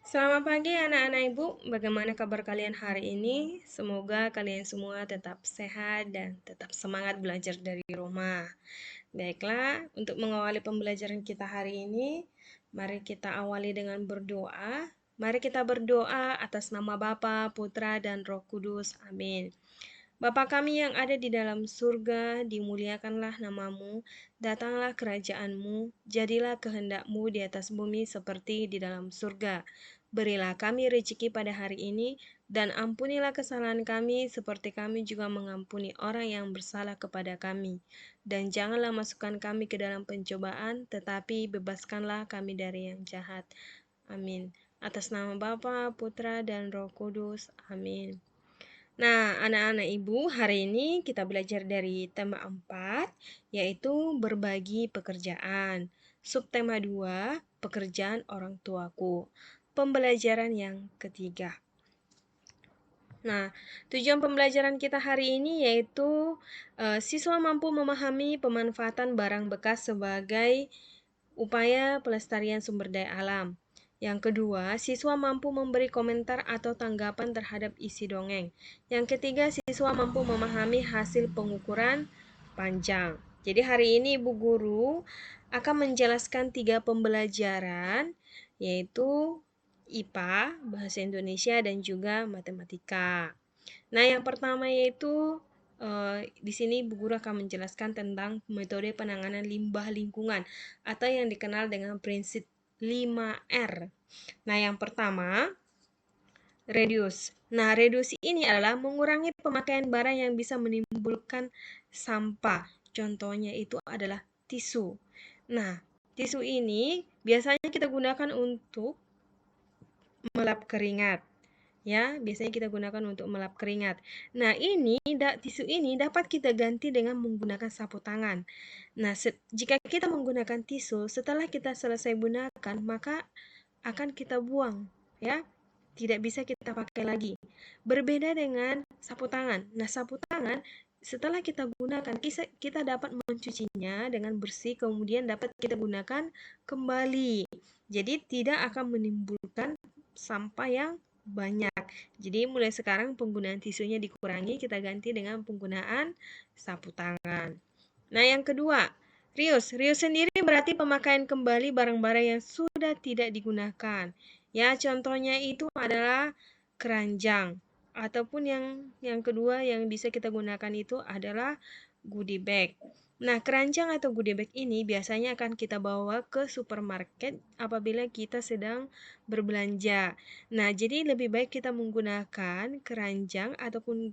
Selamat pagi anak-anak ibu, bagaimana kabar kalian hari ini? Semoga kalian semua tetap sehat dan tetap semangat belajar dari rumah. Baiklah, untuk mengawali pembelajaran kita hari ini, mari kita awali dengan berdoa. Mari kita berdoa atas nama Bapa, Putra, dan Roh Kudus. Amin. Bapa kami yang ada di dalam surga, dimuliakanlah namamu, datanglah kerajaanmu, jadilah kehendakmu di atas bumi seperti di dalam surga. Berilah kami rezeki pada hari ini, dan ampunilah kesalahan kami seperti kami juga mengampuni orang yang bersalah kepada kami. Dan janganlah masukkan kami ke dalam pencobaan, tetapi bebaskanlah kami dari yang jahat. Amin. Atas nama Bapa, Putra, dan Roh Kudus. Amin. Nah, anak-anak ibu, hari ini kita belajar dari tema 4, yaitu berbagi pekerjaan. Subtema 2, pekerjaan orang tuaku. Pembelajaran yang ketiga. Nah, tujuan pembelajaran kita hari ini yaitu siswa mampu memahami pemanfaatan barang bekas sebagai upaya pelestarian sumber daya alam. Yang kedua, siswa mampu memberi komentar atau tanggapan terhadap isi dongeng. Yang ketiga, siswa mampu memahami hasil pengukuran panjang. Jadi hari ini Ibu Guru akan menjelaskan 3 pembelajaran, yaitu IPA, Bahasa Indonesia, dan juga Matematika. Nah, yang pertama yaitu di sini Bu Guru akan menjelaskan tentang metode penanganan limbah lingkungan atau yang dikenal dengan prinsip 5R. Nah, yang pertama, reduce. Nah, reduce ini adalah mengurangi pemakaian barang yang bisa menimbulkan sampah. Contohnya itu adalah tisu. Nah, tisu ini biasanya kita gunakan untuk melap keringat. Ya, biasanya kita gunakan untuk melap keringat. Nah, tisu ini dapat kita ganti dengan menggunakan sapu tangan. Nah, jika kita menggunakan tisu, setelah kita selesai gunakan, maka akan kita buang, ya. Tidak bisa kita pakai lagi. Berbeda dengan sapu tangan. Nah, sapu tangan setelah kita gunakan, kita dapat mencucinya dengan bersih, kemudian dapat kita gunakan kembali. Jadi, tidak akan menimbulkan sampah yang banyak. Jadi mulai sekarang penggunaan tisunya dikurangi, kita ganti dengan penggunaan sapu tangan. Nah, yang kedua, reuse. Reuse sendiri berarti pemakaian kembali barang-barang yang sudah tidak digunakan. Ya, contohnya itu adalah keranjang. Ataupun yang kedua yang bisa kita gunakan itu adalah goodie bag. Nah, keranjang atau goodie bag ini biasanya akan kita bawa ke supermarket apabila kita sedang berbelanja. Nah, jadi lebih baik kita menggunakan keranjang ataupun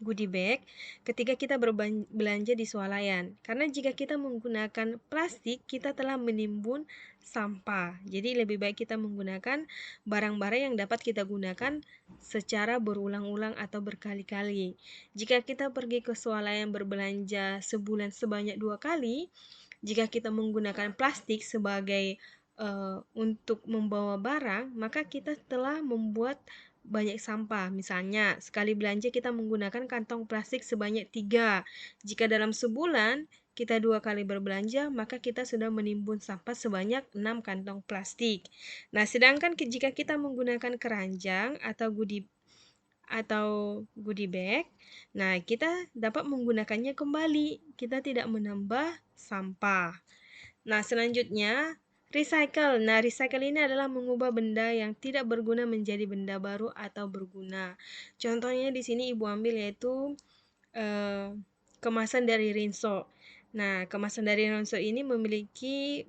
goodie bag ketika kita berbelanja di swalayan. Karena jika kita menggunakan plastik, kita telah menimbun sampah. Jadi lebih baik kita menggunakan barang-barang yang dapat kita gunakan secara berulang-ulang atau berkali-kali. Jika kita pergi ke swalayan berbelanja sebulan sebanyak 2 kali, jika kita menggunakan plastik sebagai untuk membawa barang, maka kita telah membuat banyak sampah. Misalnya, sekali belanja kita menggunakan kantong plastik sebanyak 3. Jika dalam sebulan kita 2 kali berbelanja, maka kita sudah menimbun sampah sebanyak 6 kantong plastik. Nah, sedangkan jika kita menggunakan keranjang atau goodie bag, nah kita dapat menggunakannya kembali. Kita tidak menambah sampah. Nah, selanjutnya recycle. Nah, recycle ini adalah mengubah benda yang tidak berguna menjadi benda baru atau berguna. Contohnya di sini Ibu ambil yaitu kemasan dari Rinso. Nah, kemasan dari Rinso ini memiliki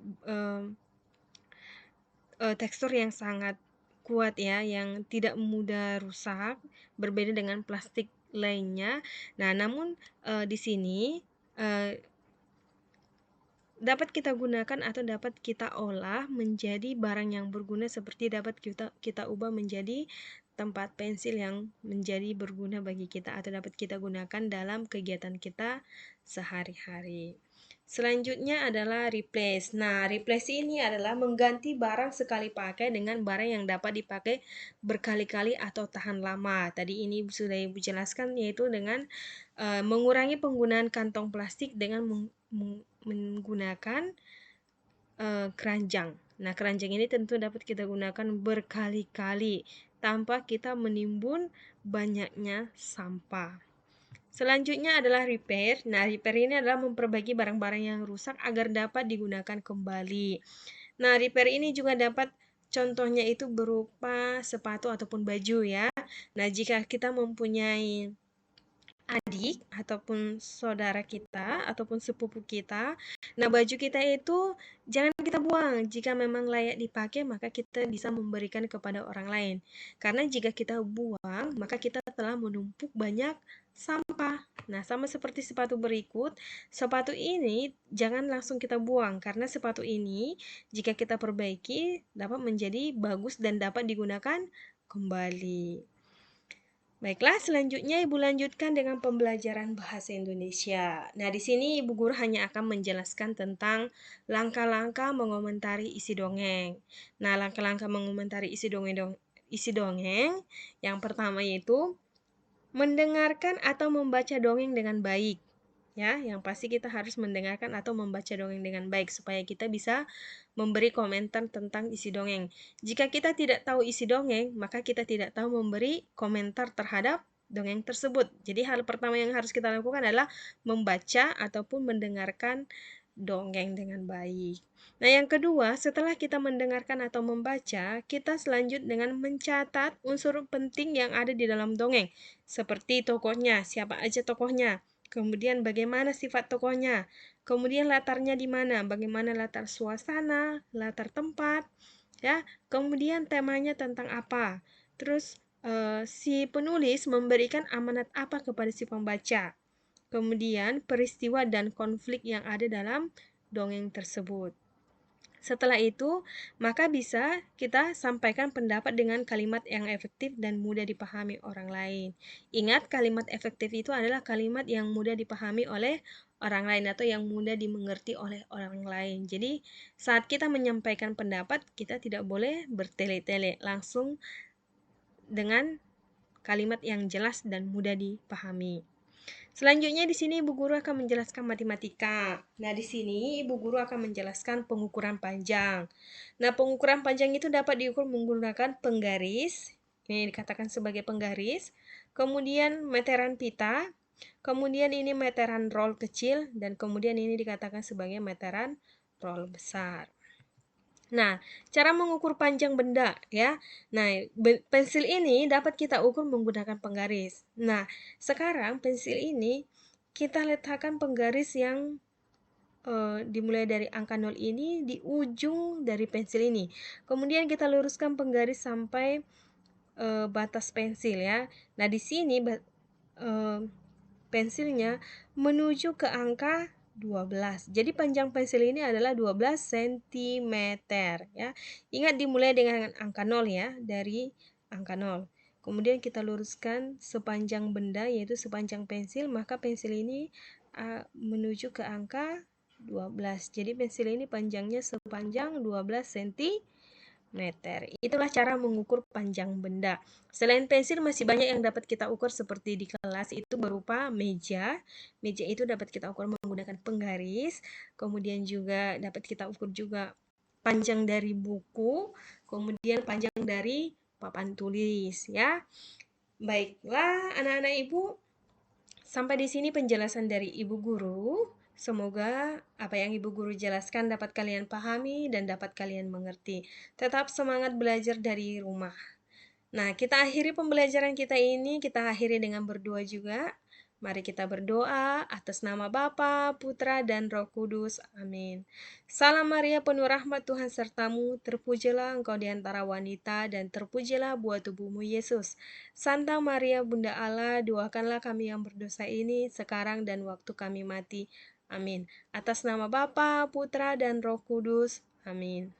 tekstur yang sangat kuat ya, yang tidak mudah rusak, berbeda dengan plastik lainnya. Nah, namun di sini dapat kita gunakan atau dapat kita olah menjadi barang yang berguna, seperti dapat kita ubah menjadi tempat pensil yang menjadi berguna bagi kita atau dapat kita gunakan dalam kegiatan kita sehari-hari. Selanjutnya adalah replace. Nah, replace ini adalah mengganti barang sekali pakai dengan barang yang dapat dipakai berkali-kali atau tahan lama. Tadi ini sudah Ibu jelaskan, yaitu dengan mengurangi penggunaan kantong plastik dengan menggunakan keranjang. Nah, keranjang ini tentu dapat kita gunakan berkali-kali tanpa kita menimbun banyaknya sampah. Selanjutnya adalah repair. Nah, repair ini adalah memperbaiki barang-barang yang rusak agar dapat digunakan kembali. Nah, repair ini juga dapat contohnya itu berupa sepatu ataupun baju ya. Nah, jika kita mempunyai adik ataupun saudara kita ataupun sepupu kita, nah baju kita itu jangan kita buang. Jika memang layak dipakai, maka kita bisa memberikan kepada orang lain. Karena jika kita buang, maka kita telah menumpuk banyak sampah. Nah, sama seperti sepatu berikut, sepatu ini jangan langsung kita buang karena sepatu ini jika kita perbaiki dapat menjadi bagus dan dapat digunakan kembali. Baiklah, selanjutnya Ibu lanjutkan dengan pembelajaran bahasa Indonesia. Nah, di sini Ibu Guru hanya akan menjelaskan tentang langkah-langkah mengomentari isi dongeng. Nah, langkah-langkah mengomentari isi dongeng yang pertama yaitu mendengarkan atau membaca dongeng dengan baik. Ya, yang pasti kita harus mendengarkan atau membaca dongeng dengan baik supaya kita bisa memberi komentar tentang isi dongeng. Jika kita tidak tahu isi dongeng, maka kita tidak tahu memberi komentar terhadap dongeng tersebut. Jadi hal pertama yang harus kita lakukan adalah membaca ataupun mendengarkan dongeng dengan baik. Nah, yang kedua, setelah kita mendengarkan atau membaca, kita selanjut dengan mencatat unsur penting yang ada di dalam dongeng, seperti tokohnya, siapa aja tokohnya, kemudian bagaimana sifat tokohnya, kemudian latarnya di mana, bagaimana latar suasana, latar tempat, ya, kemudian temanya tentang apa. Terus si penulis memberikan amanat apa kepada si pembaca. Kemudian peristiwa dan konflik yang ada dalam dongeng tersebut. Setelah itu, maka bisa kita sampaikan pendapat dengan kalimat yang efektif dan mudah dipahami orang lain. Ingat, kalimat efektif itu adalah kalimat yang mudah dipahami oleh orang lain atau yang mudah dimengerti oleh orang lain. Jadi, saat kita menyampaikan pendapat, kita tidak boleh bertele-tele, langsung dengan kalimat yang jelas dan mudah dipahami. Selanjutnya di sini Ibu Guru akan menjelaskan matematika. Nah, di sini Ibu Guru akan menjelaskan pengukuran panjang. Nah, pengukuran panjang itu dapat diukur menggunakan penggaris. Ini dikatakan sebagai penggaris. Kemudian meteran pita. Kemudian ini meteran roll kecil dan kemudian ini dikatakan sebagai meteran roll besar. Nah, cara mengukur panjang benda ya. Nah, pensil ini dapat kita ukur menggunakan penggaris. Nah, sekarang pensil ini kita letakkan penggaris yang dimulai dari angka 0 ini di ujung dari pensil ini. Kemudian kita luruskan penggaris sampai batas pensil ya. Nah, di sini pensilnya menuju ke angka 12. Jadi panjang pensil ini adalah 12 cm ya. Ingat dimulai dengan angka 0 ya, dari angka 0. Kemudian kita luruskan sepanjang benda yaitu sepanjang pensil, maka pensil ini menuju ke angka 12. Jadi pensil ini panjangnya sepanjang 12 cm. Itulah cara mengukur panjang benda. Selain pensil masih banyak yang dapat kita ukur seperti di kelas itu berupa meja. Meja itu dapat kita ukur menggunakan penggaris. Kemudian juga dapat kita ukur juga panjang dari buku, kemudian panjang dari papan tulis ya. Baiklah anak-anak Ibu, sampai di sini penjelasan dari Ibu Guru. Semoga apa yang Ibu Guru jelaskan dapat kalian pahami dan dapat kalian mengerti. Tetap semangat belajar dari rumah. Nah, kita akhiri pembelajaran kita ini, kita akhiri dengan berdoa juga. Mari kita berdoa atas nama Bapa, Putra, dan Roh Kudus. Amin. Salam Maria, penuh rahmat Tuhan sertamu, terpujilah engkau di antara wanita, dan terpujilah buah tubuhmu Yesus. Santa Maria, Bunda Allah, doakanlah kami yang berdosa ini, sekarang dan waktu kami mati. Amin. Atas nama Bapa, Putra, dan Roh Kudus. Amin.